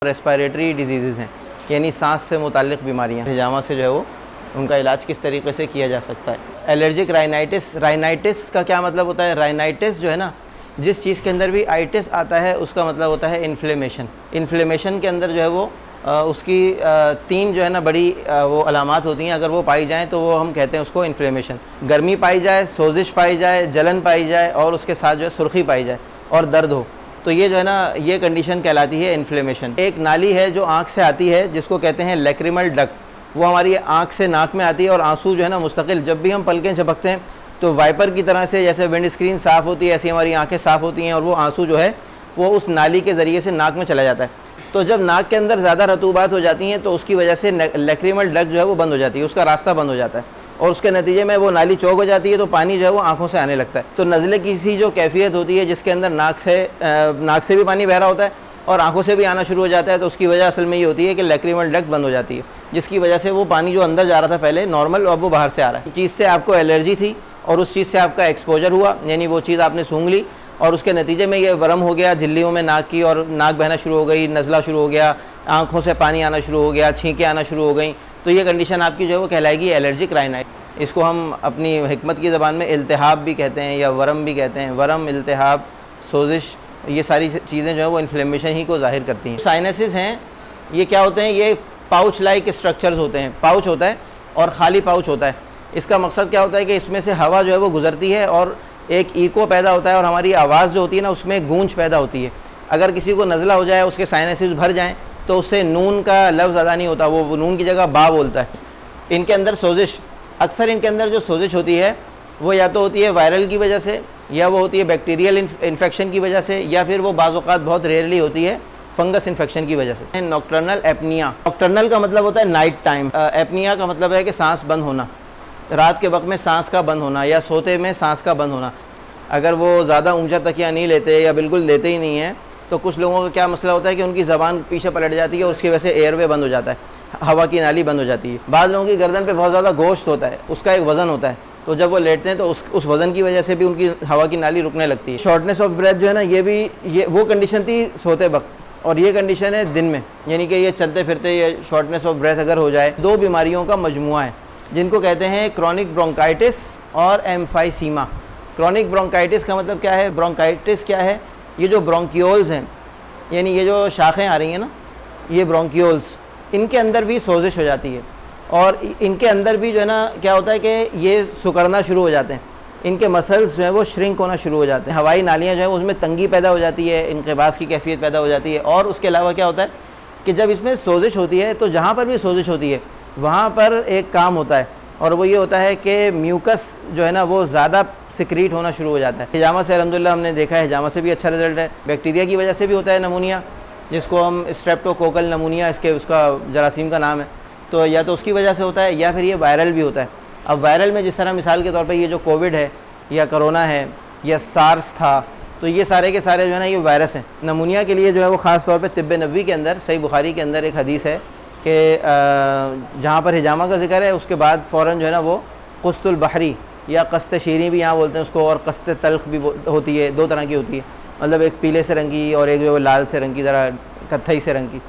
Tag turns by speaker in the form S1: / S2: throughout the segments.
S1: Respiratory disease हैं, यानी सांस से मुताल्लिक़ बीमारियाँ, हिजामा से जो है वो उनका इलाज किस तरीके से किया जा सकता है। एलर्जिक राइनाइटिस, राइनाइटिस का क्या मतलब होता है? राइनाइटिस जो है ना, जिस चीज़ के अंदर भी आइटिस आता है उसका मतलब होता है इन्फ्लेमेशन। इन्फ्लेमेशन के अंदर जो है वो उसकी तीन जो है ना बड़ी वो अलामात होती हैं। अगर वो पाई जाएँ तो वो हम कहते हैं उसको इन्फ्लेमेशन। गर्मी पाई जाए, सोजिश पाई जाए, जलन पाई जाए और उसके साथ जो है सुर्खी पाई जाए और दर्द हो, तो ये जो है ना ये कंडीशन कहलाती है इन्फ्लेमेशन। एक नाली है जो आँख से आती है जिसको कहते हैं लैक्रिमल डक्ट, वो हमारी आँख से नाक में आती है और आंसू जो है ना मुस्तकिल, जब भी हम पलकें झपकते हैं तो वाइपर की तरह से जैसे विंड स्क्रीन साफ़ होती है ऐसी हमारी आंखें साफ़ होती हैं और वो आंसू जो है वो उस नाली के ज़रिए से नाक में चला जाता है। तो जब नाक के अंदर ज़्यादा रतूबात हो जाती हैं तो उसकी वजह से लैक्रिमल डक्ट जो है वो बंद हो जाती है, उसका रास्ता बंद हो जाता है और उसके नतीजे में वो नाली चौक हो जाती है, तो पानी जो है वो आंखों से आने लगता है। तो नज़ले की सी जो कैफियत होती है जिसके अंदर नाक से भी पानी बह रहा होता है और आंखों से भी आना शुरू हो जाता है, तो उसकी वजह असल में ये होती है कि लैक्रिमल डक्ट बंद हो जाती है, जिसकी वजह से वो पानी जो अंदर जा रहा था पहले नॉर्मल, अब वो बाहर से आ रहा है। चीज़ से आपको एलर्जी थी और उस चीज़ से आपका एक्सपोजर हुआ, यानी वो चीज़ आपने सूंघ ली और उसके नतीजे में ये वर्म हो गया झिल्लियों में नाक की, और नाक बहना शुरू हो गई, नज़ला शुरू हो गया, आँखों से पानी आना शुरू हो गया, छींकें आना शुरू हो गई, तो ये कंडीशन आपकी जो है वो कहलाएगी एलर्जिक राइनाइटिस। इसको हम अपनी हिकमत की ज़बान में इल्तिहाब भी कहते हैं या वरम भी कहते हैं। वरम, इल्तिहाब, सोजिश, ये सारी चीज़ें जो है वो इन्फ्लेमेशन ही को ज़ाहिर करती हैं। साइनसेस हैं, ये क्या होते हैं? ये पाउच लाइक स्ट्रक्चर्स होते हैं। पाउच होता है और ख़ाली पाउच होता है। इसका मकसद क्या होता है कि इसमें से हवा जो है वो गुज़रती है और एक इको पैदा होता है और हमारी आवाज़ जो होती है ना उसमें गूंज पैदा होती है। अगर किसी को नज़ला हो जाए, उसके साइनसेस भर जाएँ तो उससे नून का लफ्ज़ अदा नहीं होता, वो नून की जगह बा बोलता है। इनके अंदर सोजिश, अक्सर इनके अंदर जो सोजिश होती है वो या तो होती है वायरल की वजह से, या वो होती है बैक्टीरियल इन्फेक्शन की वजह से, या फिर वो बाज़ औक़ात बहुत रेयरली होती है फंगस इन्फेक्शन की वजह से। नॉक्टर्नल एपनिया, नॉक्टर्नल का मतलब होता है नाइट टाइम, एपनिया का मतलब है कि सांस बंद होना, रात के वक्त में सांस का बंद होना या सोते में सांस का बंद होना। अगर वो ज़्यादा ऊंचा तकिया नहीं लेते या बिल्कुल लेते ही नहीं है तो कुछ लोगों का क्या मसला होता है कि उनकी ज़बान पीछे पलट जाती है और उसकी वजह से एयरवे बंद हो जाता है, हवा की नाली बंद हो जाती है। बाद लोगों की गर्दन पे बहुत ज़्यादा गोश्त होता है, उसका एक वज़न होता है, तो जब वो लेटते हैं तो उस वज़न की वजह से भी उनकी हवा की नाली रुकने लगती है। शॉर्टनेस ऑफ ब्रेथ जो है ना, ये वो कंडीशन थी सोते वक्त, और ये कंडीशन है दिन में, यानी कि ये चलते फिरते ये शॉर्टनेस ऑफ ब्रेथ अगर हो जाए। दो बीमारियों का मजमुआ है जिनको कहते हैं क्रॉनिक ब्रोंकाइटिस और एम्फाइसीमा। क्रॉनिक ब्रोंकाइटिस का मतलब क्या है? ब्रोंकाइटिस क्या है? ये जो ब्रोंकियोल्स हैं, यानी ये जो शाखें आ रही हैं ना, ये ब्रोंकियोल्स, इनके अंदर भी सोजिश हो जाती है और इनके अंदर भी जो है ना क्या होता है कि ये सुकड़ना शुरू हो जाते हैं, इनके मसल्स जो है वो श्रिंक होना शुरू हो जाते हैं, हवाई नालियाँ जो है उसमें तंगी पैदा हो जाती है, इनक़िबास की कैफियत पैदा हो जाती है। और उसके अलावा क्या होता है कि जब इसमें सोजिश होती है तो जहाँ पर भी सोजिश होती है वहाँ पर एक काम होता है, और वो ये होता है कि म्यूकस जो है ना वो ज़्यादा सिक्रीट होना शुरू हो जाता है। हिजामा से अल्हम्दुलिल्लाह हमने देखा है, हिजामा से भी अच्छा रिजल्ट है। बैक्टीरिया की वजह से भी होता है नमूनिया, जिसको हम स्ट्रेप्टोकोकल नमूनिया इसके उसका जरासीम का नाम है, तो या तो उसकी वजह से होता है या फिर ये वायरल भी होता है। अब वायरल में जिस तरह मिसाल के तौर पर ये जो कोविड है या कोरोना है या सार्स था, तो ये सारे के सारे जो है ना ये वायरस हैं। नमूनिया के लिए जो है वो ख़ास तौर पर तिब्ब नबवी के अंदर, सही बुखारी के अंदर एक हदीस है कि जहाँ पर हिजामा का जिक्र है उसके बाद फ़ौरन जो है ना वो क़ुस्तुल बहरी या कस्त शीरी भी यहाँ बोलते हैं उसको, और कस्त तल्ख भी होती है, दो तरह की होती है, मतलब एक पीले से रंग की और एक जो लाल से रंग की, ज़रा कत्थई से रंग की।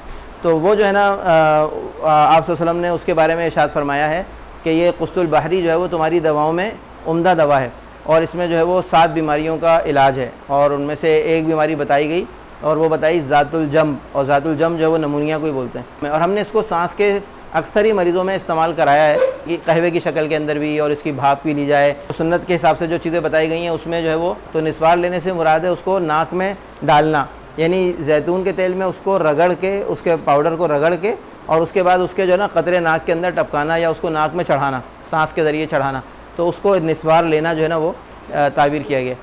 S1: तो वो जो है ना आप सल्लल्लाहु अलैहि वसल्लम ने उसके बारे में इरशाद फरमाया है कि ये क़ुस्तुल बहरी जो है वो तुम्हारी दवाओं में उम्दा दवा है, और इसमें जो है वो 7 बीमारियों का इलाज है, और उनमें से एक बीमारी बताई गई और वो बताई ज़ातुल जम, और ज़ातुल जम जो है वो नमूनिया को ही बोलते हैं। और हमने इसको सांस के अक्सर ही मरीज़ों में इस्तेमाल कराया है कि कहवे की शक्ल के अंदर भी, और इसकी भाप पी ली जाए। तो सुन्नत के हिसाब से जो चीज़ें बताई गई हैं उसमें जो है वो, तो निस्वार लेने से मुराद है उसको नाक में डालना, यानी जैतून के तेल में उसको रगड़ के, उसके पाउडर को रगड़ के, और उसके बाद उसके जो है ना कतरे नाक के अंदर टपकाना या उसको नाक में चढ़ाना, सांस के ज़रिए चढ़ाना, तो उसको निस्वार लेना जो है ना वो ताबीर किया गया।